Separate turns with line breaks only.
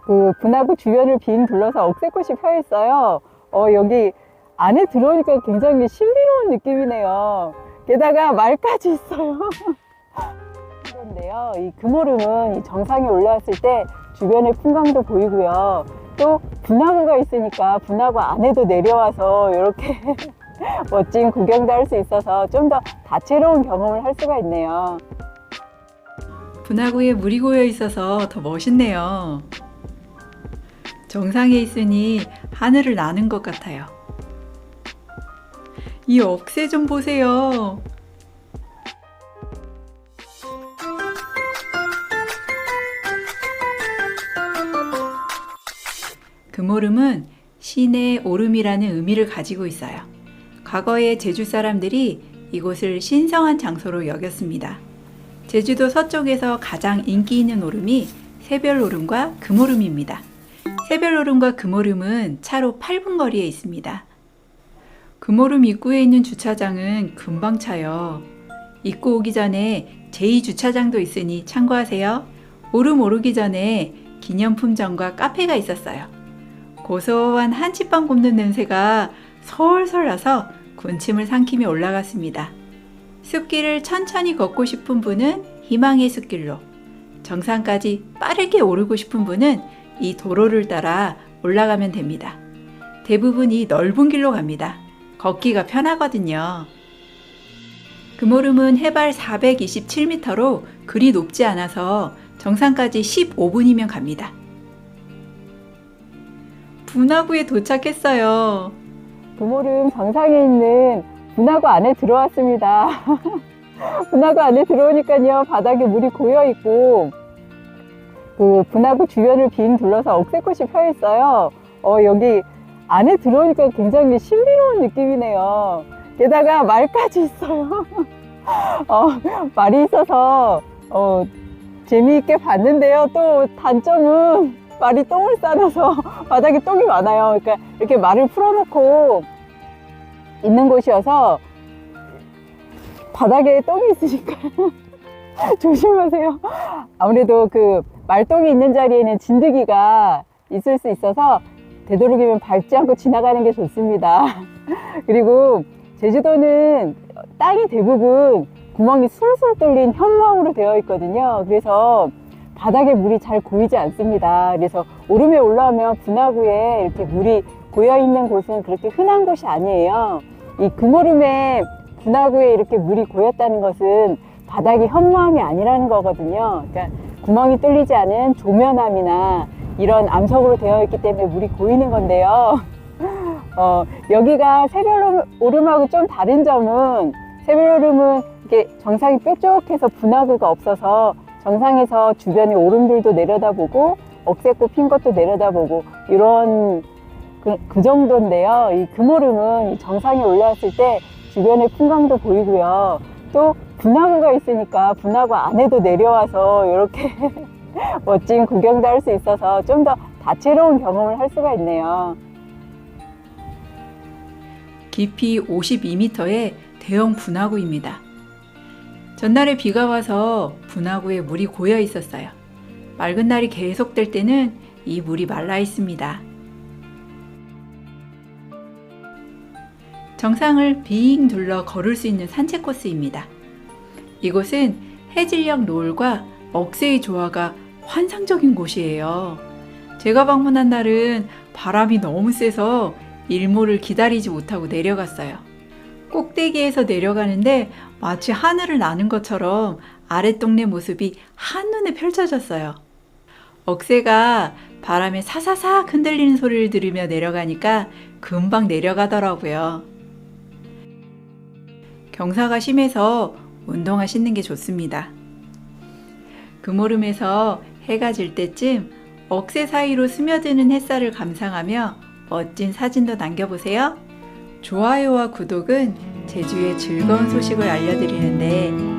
그 분화구 주변을 빙 둘러서 억새꽃이 펴 있어요. 여기 안에 들어오니까 굉장히 신비로운 느낌이네요. 게다가 말까지 있어요. 그런데요, 이 금오름은 이 정상에 올라왔을 때 주변의 풍광도 보이고요. 또 분화구가 있으니까 분화구 안에도 내려와서 이렇게 멋진 구경도 할 수 있어서 좀 더 다채로운 경험을 할 수가 있네요.
분화구에 물이 고여 있어서 더 멋있네요. 정상에 있으니 하늘을 나는 것 같아요. 이 억새 좀 보세요. 금오름은 신의 오름이라는 의미를 가지고 있어요. 과거에 제주 사람들이 이곳을 신성한 장소로 여겼습니다. 제주도 서쪽에서 가장 인기 있는 오름이 새별오름과 금오름입니다. 새별오름과 금오름은 차로 8분 거리에 있습니다. 금오름 입구에 있는 주차장은 금방 차요. 입구 오기 전에 제2주차장도 있으니 참고하세요. 오름 오르기 전에 기념품점과 카페가 있었어요. 고소한 한치빵 굽는 냄새가 솔솔 나서 군침을 삼키며 올라갔습니다. 숲길을 천천히 걷고 싶은 분은 희망의 숲길로, 정상까지 빠르게 오르고 싶은 분은 이 도로를 따라 올라가면 됩니다. 대부분이 넓은 길로 갑니다. 걷기가 편하거든요. 금오름은 해발 427m로 그리 높지 않아서 정상까지 15분이면 갑니다. 분화구에 도착했어요.
금오름 정상에 있는 분화구 안에 들어왔습니다. 분화구 안에 들어오니까요, 바닥에 물이 고여 있고 그 분화구 주변을 빙 둘러서 억새꽃이 펴 있어요. 여기 안에 들어오니까 굉장히 신비로운 느낌이네요. 게다가 말까지 있어요. 말이 있어서 재미있게 봤는데요. 또 단점은 말이 똥을 싸놔서 바닥에 똥이 많아요. 그러니까 이렇게 말을 풀어놓고 있는 곳이어서 바닥에 똥이 있으니까 조심하세요. 아무래도 그 말똥이 있는 자리에는 진드기가 있을 수 있어서 되도록이면 밟지 않고 지나가는 게 좋습니다. 그리고 제주도는 땅이 대부분 구멍이 술술 뚫린 현무암으로 되어 있거든요. 그래서 바닥에 물이 잘 고이지 않습니다. 그래서 오름에 올라오면 분화구에 이렇게 물이 고여 있는 곳은 그렇게 흔한 곳이 아니에요. 이 금오름에 분화구에 이렇게 물이 고였다는 것은 바닥이 현무암이 아니라는 거거든요. 그러니까 구멍이 뚫리지 않은 조면암이나 이런 암석으로 되어 있기 때문에 물이 고이는 건데요. 여기가 새별오름하고 좀 다른 점은, 새별오름은 이렇게 정상이 뾰족해서 분화구가 없어서 정상에서 주변의 오름들도 내려다보고 억새꽃 핀 것도 내려다보고 이런 그 정도인데요. 이 금오름은 정상에 올라왔을 때 주변의 풍광도 보이고요. 또 분화구가 있으니까 분화구 안에도 내려와서 이렇게 멋진 구경도 할 수 있어서 좀 더 다채로운 경험을 할 수가 있네요.
깊이 52m의 대형 분화구입니다. 전날에 비가 와서 분화구에 물이 고여 있었어요. 맑은 날이 계속될 때는 이 물이 말라 있습니다. 정상을 빙 둘러 걸을 수 있는 산책 코스입니다. 이곳은 해질녘 노을과 억새의 조화가 환상적인 곳이에요. 제가 방문한 날은 바람이 너무 세서 일몰을 기다리지 못하고 내려갔어요. 꼭대기에서 내려가는데 마치 하늘을 나는 것처럼 아랫동네 모습이 한눈에 펼쳐졌어요. 억새가 바람에 사사삭 흔들리는 소리를 들으며 내려가니까 금방 내려가더라고요. 경사가 심해서 운동화 신는 게 좋습니다. 금오름에서 해가 질 때쯤 억새 사이로 스며드는 햇살을 감상하며 멋진 사진도 남겨보세요. 좋아요와 구독은 제주의 즐거운 소식을 알려드리는데